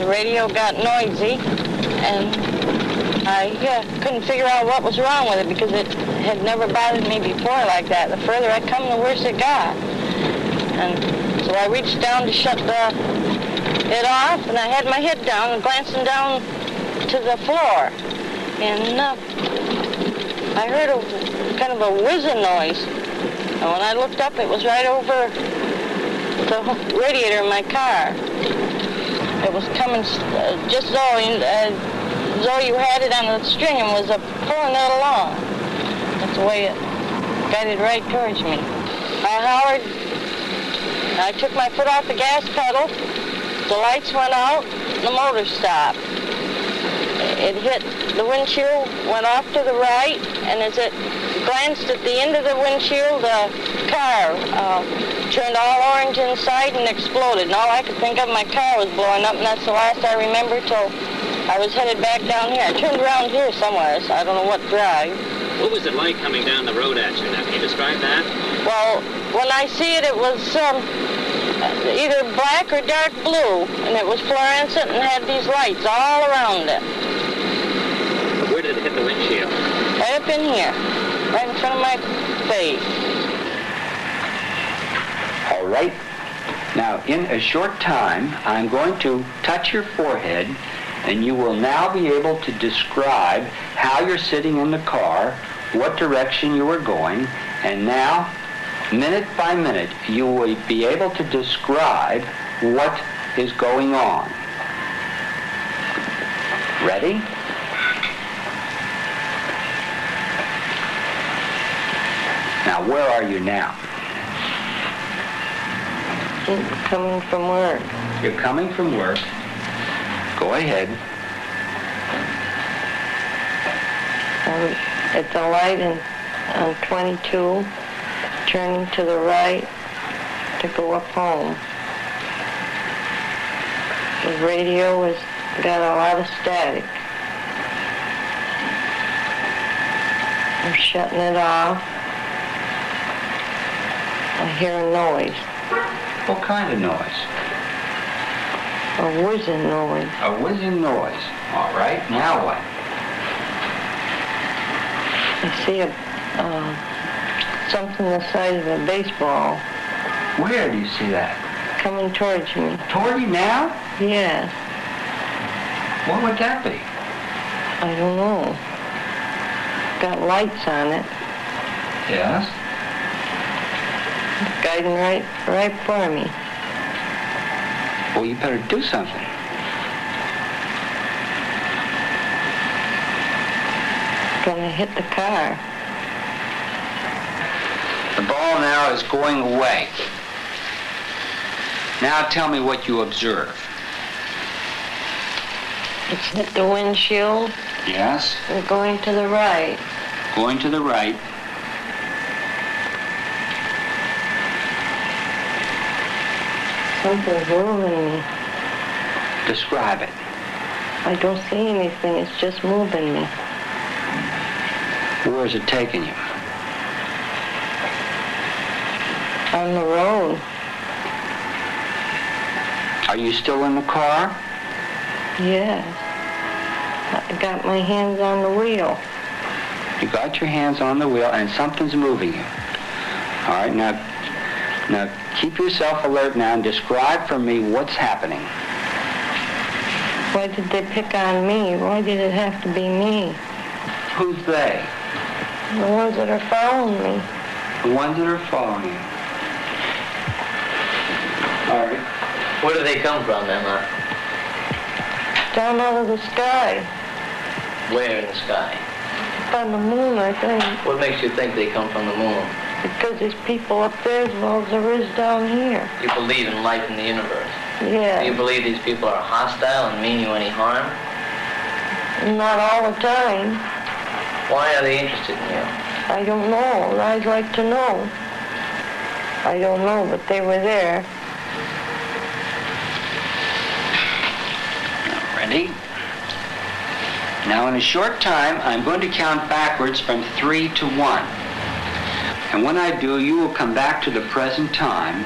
the radio got noisy, and I couldn't figure out what was wrong with it because it had never bothered me before like that. The further I come, the worse it got. And so I reached down to shut it off, and I had my head down and glancing down to the floor. And I heard a kind of a whizzing noise. And when I looked up, it was right over the radiator in my car. It was coming just as though you had it on a string and was pulling it along. That's the way it guided right towards me. I hollered. I took my foot off the gas pedal. The lights went out. The motor stopped. It hit the windshield, went off to the right, and as it glanced at the end of the windshield, the car turned all orange inside and exploded. And all I could think of, my car was blowing up, and that's the last I remember till I was headed back down here. I turned around here somewhere, so I don't know what drive. What was it like coming down the road at you? Now, can you describe that? Well, when I see it, it was either black or dark blue, and it was fluorescent and had these lights all around it. Where did it hit the windshield? Right up in here, right in front of my face. All right. Now, in a short time, I'm going to touch your forehead, and you will now be able to describe how you're sitting in the car, what direction you are going, and now, minute by minute, you will be able to describe what is going on. Ready? Now, where are you now? Coming from work. You're coming from work. Go ahead. At the light on 22, turning to the right to go up home. The radio has got a lot of static. I'm shutting it off. I hear a noise. What kind of noise? A whizzing noise. A whizzing noise. All right, now what? I see something the size of a baseball. Where do you see that? Coming towards me. Toward you now? Yes. What would that be? I don't know. Got lights on it. Yes? It's guiding right for me. Well, you better do something. Gonna hit the car. The ball now is going away. Now tell me what you observe. It's hit the windshield. Yes? We're going to the right. Going to the right. Something's moving me. Describe it. I don't see anything. It's just moving me. Where is it taking you? On the road. Are you still in the car? Yes. I got my hands on the wheel. You got your hands on the wheel and something's moving you. All right, now keep yourself alert now and describe for me what's happening. Why did they pick on me? Why did it have to be me? Who's they? The ones that are following me. The ones that are following you. All right. Where do they come from, Emma? Down out of the sky. Where in the sky? On the moon, I think. What makes you think they come from the moon? Because there's people up there as well as there is down here. You believe in life in the universe. Yeah. Do you believe these people are hostile and mean you any harm? Not all the time. Why are they interested in you? I don't know. I'd like to know. I don't know, but they were there. Ready? Now in a short time, I'm going to count backwards from 3 to 1. And when I do, you will come back to the present time